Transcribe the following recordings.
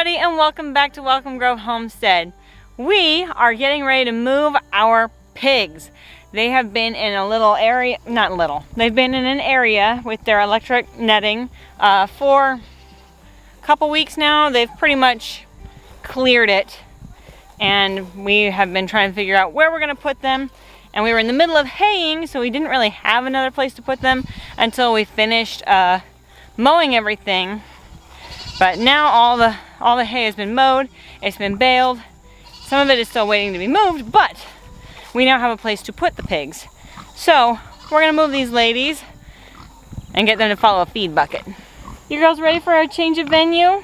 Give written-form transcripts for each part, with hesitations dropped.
everybody, and welcome back to Welcome Grove Homestead. We are getting ready to move our pigs. They have been in a little area, not little, they've been in an area with their electric netting for a couple weeks now. They've pretty much cleared it, and we have been trying to figure out where we're going to put them. And we were in the middle of haying, so we didn't really have another place to put them until we finished mowing everything. But now all the hay has been mowed, it's been baled. Some of it is still waiting to be moved, but we now have a place to put the pigs. So we're gonna move these ladies and get them to follow a feed bucket. You girls ready for a change of venue?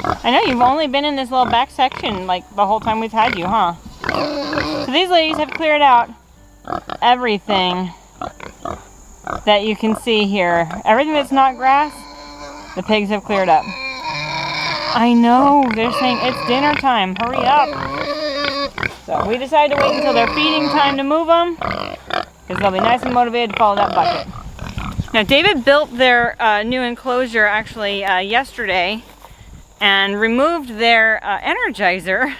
I know you've only been in this little back section like the whole time we've had you, huh? So these ladies have cleared out everything that you can see here. Everything that's not grass, the pigs have cleared up. I know, they're saying it's dinner time, hurry up. So we decided to wait until their feeding time to move them, because they'll be nice and motivated to follow that bucket. Now David built their new enclosure actually yesterday and removed their energizer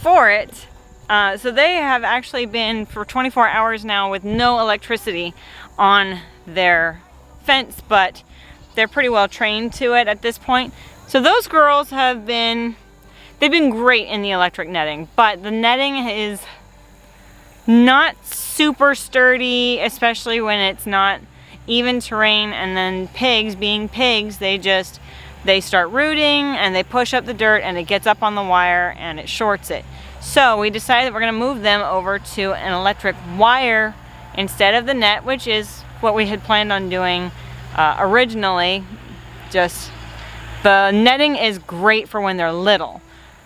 for it. So they have actually been for 24 hours now with no electricity on their fence, but they're pretty well trained to it at this point. So those girls they've been great in the electric netting, but the netting is not super sturdy, especially when it's not even terrain. And then pigs, being pigs, they start rooting and they push up the dirt and it gets up on the wire and it shorts it. So we decided that we're gonna move them over to an electric wire instead of the net, which is what we had planned on doing originally. Just the netting is great for when they're little.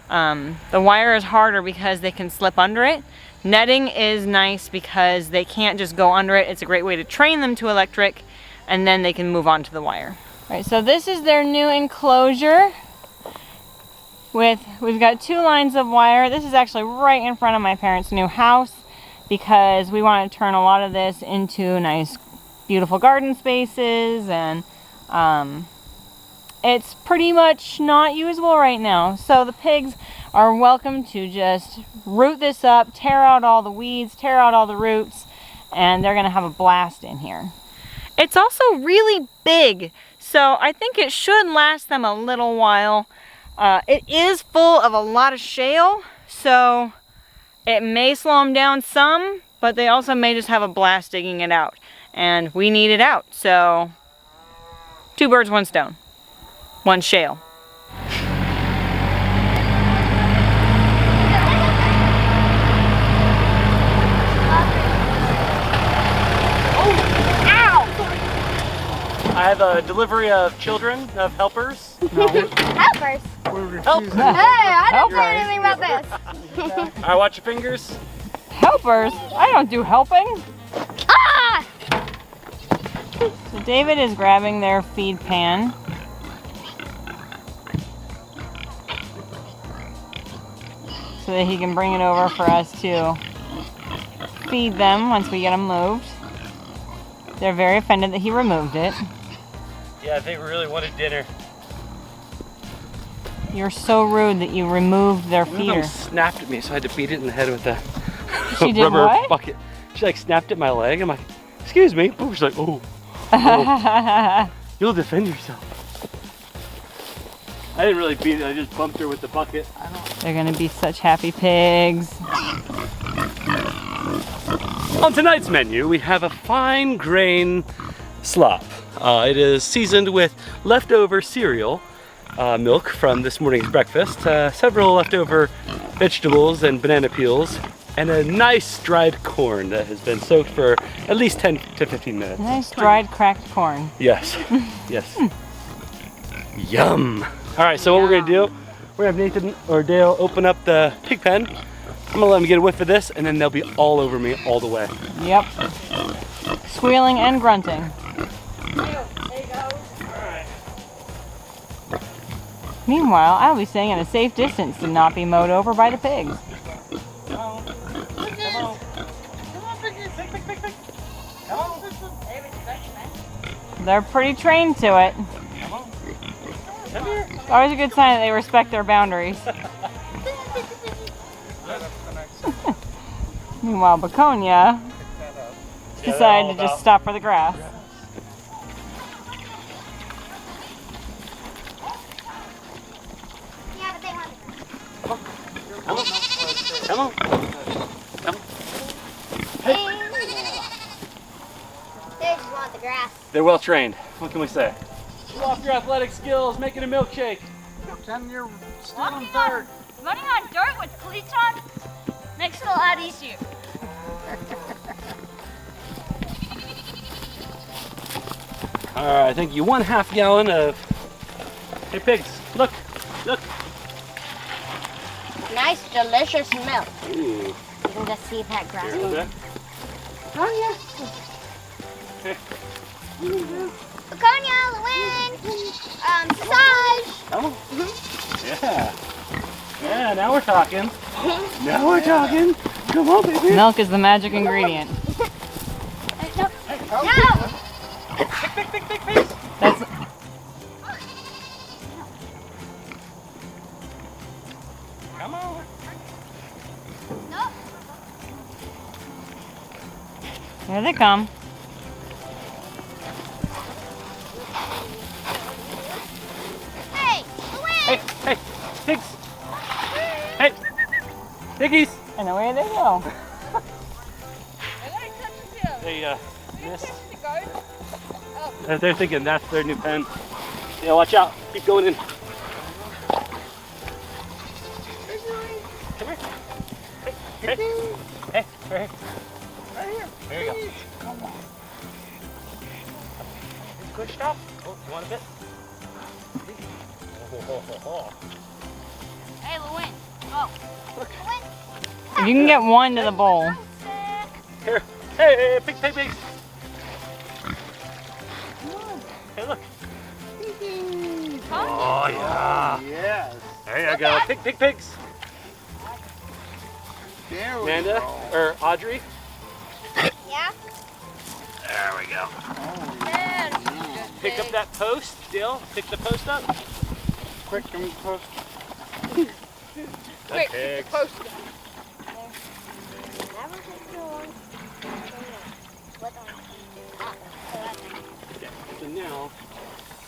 The wire is harder because they can slip under it. Netting is nice because they can't just go under it. It's a great way to train them to electric, and then they can move on to the wire. All right, so this is their new enclosure. We've got 2 lines of wire. This is actually right in front of my parents' new house because we want to turn a lot of this into nice, beautiful garden spaces, and it's pretty much not usable right now. So the pigs are welcome to just root this up, tear out all the weeds, tear out all the roots, and they're gonna have a blast in here. It's also really big, so I think it should last them a little while. It is full of a lot of shale, so it may slow them down some, but they also may just have a blast digging it out. And we need it out, so 2 birds, 1 stone. 1 shale. I have a delivery of children, of helpers. No. Helpers? Help. Hey, I don't say anything about this. Alright, watch your fingers. Helpers? I don't do helping. Ah! So David is grabbing their feed pan. So that he can bring it over for us to feed them once we get them moved. They're very offended that he removed it. Yeah, I think we really wanted dinner. You're so rude that you removed their One of feeder. them snapped at me, so I had to beat it in the head with a She did rubber what? bucket. She like snapped at my leg. I'm like, excuse me. Ooh, she's like, oh. Oh. You'll defend yourself. I didn't really beat it. I just bumped her with the bucket. They're gonna be such happy pigs. On tonight's menu, we have a fine grain slop. It is seasoned with leftover cereal, milk from this morning's breakfast, several leftover vegetables and banana peels, and a nice dried corn that has been soaked for at least 10 to 15 minutes. Nice dried cracked corn. Yes, yes. Yum. All right, so what we're gonna do, we're gonna have Nathan or Dale open up the pig pen. I'm gonna let them get a whiff of this, and then they'll be all over me all the way. Yep. Squealing and grunting. Meanwhile, I'll be staying at a safe distance to not be mowed over by the pigs. Come on, pig. Come on. They're pretty trained to it. Come on. It's always a good sign that they respect their boundaries. Meanwhile, Baconia decided to just stop for the grass. Yeah, but they want Come on. They just want the grass. They're well trained. What can we say? Show off your athletic skills, making a milkshake. Pretend you're stealing dirt. Running on dirt with cleats on makes it a lot easier. All right, I think you 1/2 gallon of. Hey pigs, look. Nice, delicious milk. Ooh. You can just see that grass. Okay. Oh, yeah. Baconia, Lewin, Sage. Come on. Yeah. Yeah, now we're talking. Now we're talking. Come on, baby. Milk is the magic ingredient. No. That's Come on. here they come. Hey, Lewin. Hey, pigs. Hey, piggies. And away they go. They missed. They're thinking that's their new pen. Yeah, watch out. Keep going in. Come here. Hey, right here. Right here. There you go. Good stop. Oh, you want a bit? Hey, Lewin. Oh. If you can get one to the bowl. Here. Hey, pigs. Hey, look. Oh, yeah. Yes. There you go. Pigs. There we Amanda, go. or Audrey. Yeah? There we go. Pick up that post, Dill. Pick the post up. Quick and post. Quick, pick the post. Okay, so now,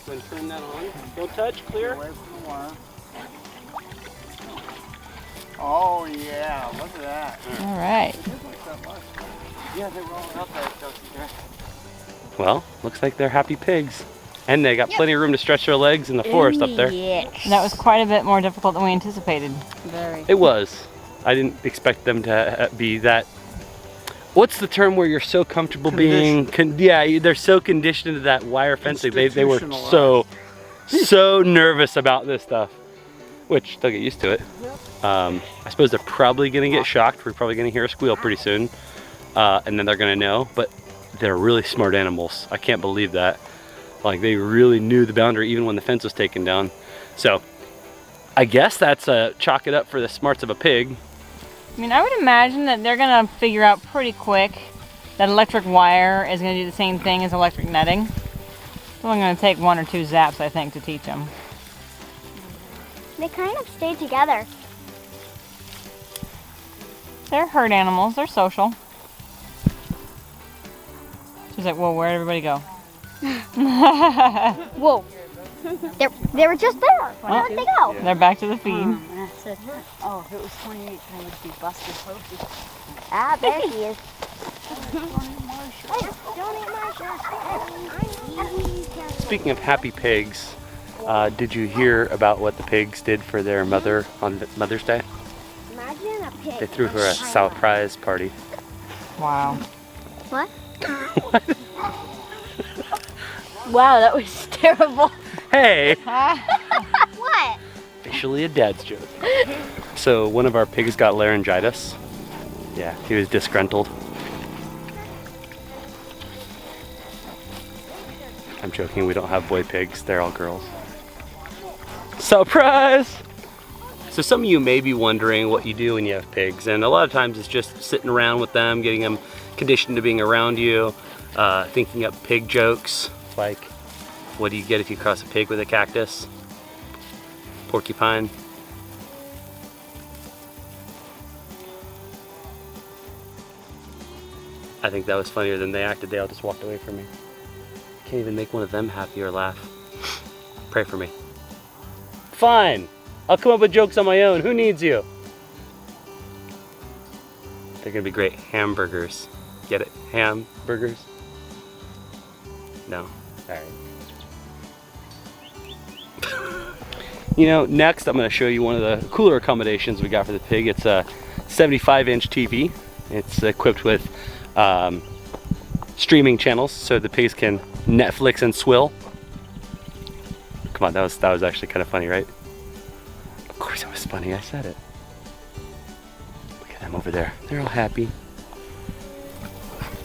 go and turn that on. Don't touch, clear. Away from the wire. Oh yeah, look at that. All right. Yeah, they roll it up there, Well, looks like they're happy pigs. And they got plenty of room to stretch their legs in the forest up there. That was quite a bit more difficult than we anticipated. Very. It was. I didn't expect them to be that. What's the term where you're so comfortable being? Yeah, they're so conditioned into that wire fencing. They were so nervous about this stuff, which they'll get used to it. I suppose they're probably gonna get shocked. We're probably gonna hear a squeal pretty soon, and then they're gonna know. But they're really smart animals. I can't believe that. Like they really knew the boundary even when the fence was taken down. So I guess that's chalk it up for the smarts of a pig. I mean, I would imagine that they're gonna figure out pretty quick that electric wire is gonna do the same thing as electric netting. It's only gonna take 1 or 2 zaps, I think, to teach them. They kind of stay together. They're herd animals. They're social. She's like, well, where'd everybody go? Whoa. They were just there. Where'd they go? They're back to the feed. Oh, if it was 28, I would be busted posted. Ah, there he is. Speaking of happy pigs, did you hear about what the pigs did for their mother on Mother's Day? Imagine a pig. They threw her a surprise party. Wow. What? Wow, that was terrible. Hey! What? Officially a dad's joke. So one of our pigs got laryngitis. Yeah, he was disgruntled. I'm joking, we don't have boy pigs, they're all girls. Surprise! So some of you may be wondering what you do when you have pigs, and a lot of times it's just sitting around with them, getting them conditioned to being around you, thinking up pig jokes, like what do you get if you cross a pig with a cactus? porcupine. I think that was funnier than they acted. They all just walked away from me. Can't even make one of them happy or laugh. Pray for me. Fine. I'll come up with jokes on my own. Who needs you? They're gonna be great hamburgers. Get it? Hamburgers? No. Alright. You know, next I'm gonna show you one of the cooler accommodations we got for the pig. It's a 75-inch TV. It's equipped with streaming channels so the pigs can Netflix and swill. Come on, that was actually kind of funny, right? Of course it was funny, I said it. Look at them over there. They're all happy.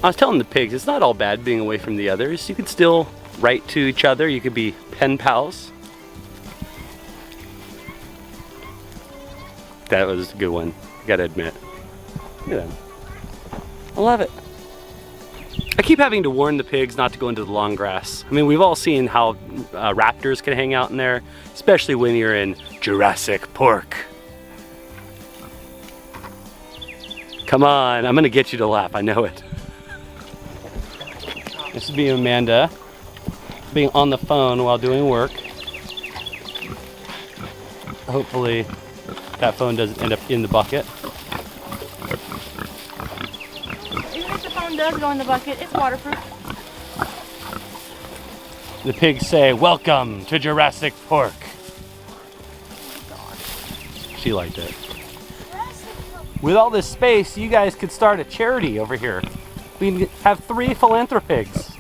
I was telling the pigs, it's not all bad being away from the others. You could still write to each other. You could be pen pals. That was a good one, gotta admit. Look at them. I love it. I keep having to warn the pigs not to go into the long grass. I mean, we've all seen how raptors can hang out in there, especially when you're in Jurassic Park. Come on, I'm gonna get you to laugh, I know it. This would be Amanda being on the phone while doing work. Hopefully that phone doesn't end up in the bucket. Even if the phone does go in the bucket, it's waterproof. The pigs say, "Welcome to Jurassic Park." She liked it. With all this space, you guys could start a charity over here. We can have 3 philanthropigs.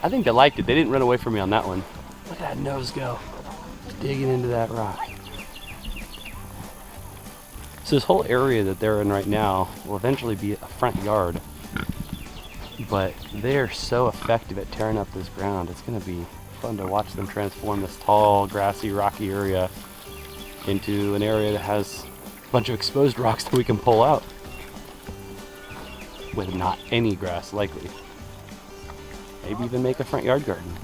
I think they liked it. They didn't run away from me on that one. Look at that nose go. Digging into that rock. So this whole area that they're in right now will eventually be a front yard. But they're so effective at tearing up this ground. It's going to be fun to watch them transform this tall, grassy, rocky area into an area that has a bunch of exposed rocks that we can pull out. With not any grass, likely. Maybe even make a front yard garden.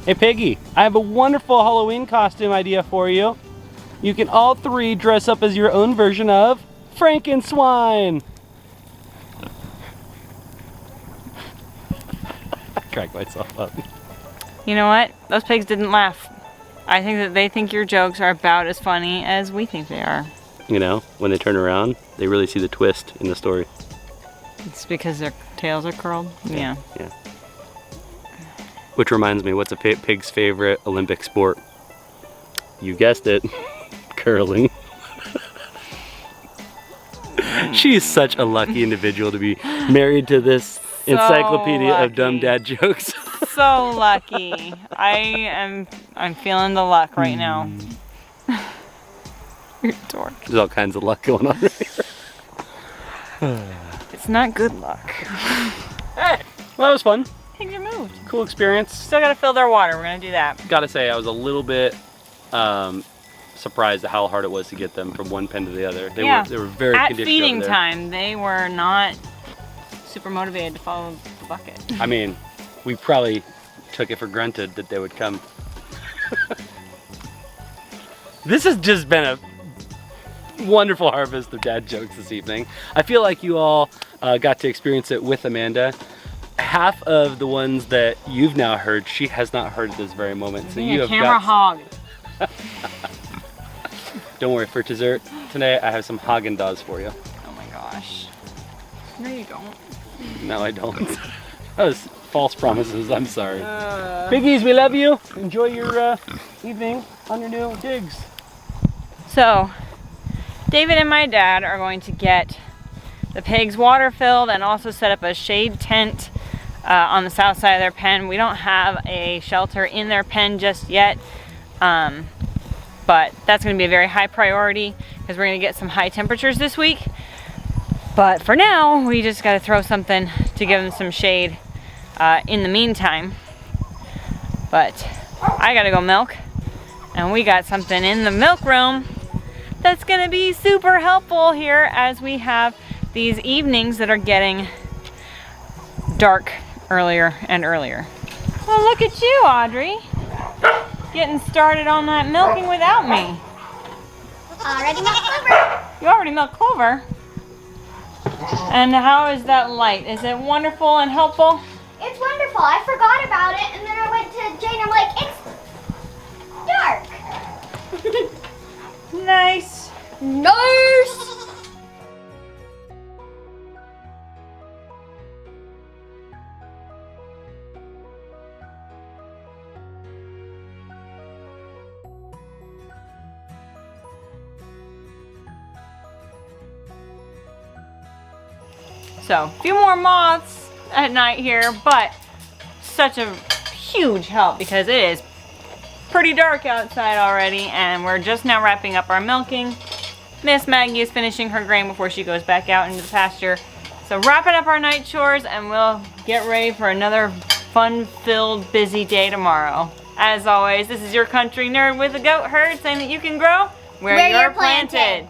Hey Piggy, I have a wonderful Halloween costume idea for you. You can all 3 dress up as your own version of Frankenswine. I cracked myself up. You know what? Those pigs didn't laugh. I think that they think your jokes are about as funny as we think they are. You know, when they turn around, they really see the twist in the story. It's because their tails are curled? Yeah. Yeah. Which reminds me, what's a pig's favorite Olympic sport? You guessed it. Curling. She's such a lucky individual to be married to this encyclopedia of dumb dad jokes. So lucky. I'm feeling the luck right now. You're a dork. There's all kinds of luck going on right here. It's not good luck. Hey, well, that was fun. Pigs are moved. Cool experience. Still gotta fill their water. We're gonna do that. Gotta say, I was a little bit surprised at how hard it was to get them from one pen to the other. They were very at conditioned feeding over there. time, they were not super motivated to follow the bucket. I mean, we probably took it for granted that they would come. This has just been a wonderful harvest of dad jokes this evening. I feel like you all got to experience it with Amanda. Half of the ones that you've now heard, she has not heard at this very moment. So you have camera hog. Don't worry, for dessert today I have some Haagen-Dazs for you. Oh my gosh. No, you don't. No, I don't. That was false promises. I'm sorry. Piggies, we love you. Enjoy your evening on your new digs. So, David and my dad are going to get the pigs water filled and also set up a shade tent on the south side of their pen. We don't have a shelter in their pen just yet, but that's going to be a very high priority because we're going to get some high temperatures this week. But for now, we just got to throw something to give them some shade in the meantime. But I got to go milk, and we got something in the milk room that's going to be super helpful here as we have these evenings that are getting dark earlier and earlier. Well, look at you, Audrey. Getting started on that milking without me. Already milk clover. You already milked clover. And how is that light? Is it wonderful and helpful? It's wonderful. I forgot about it, and then I went to Jane. I'm like, it's dark. Nice. Nice. So, a few more moths at night here, but such a huge help because it is pretty dark outside already, and we're just now wrapping up our milking. Miss Maggie is finishing her grain before she goes back out into the pasture. So wrapping up our night chores, and we'll get ready for another fun-filled, busy day tomorrow. As always, this is your country nerd with a goat herd saying that you can grow where you're planted.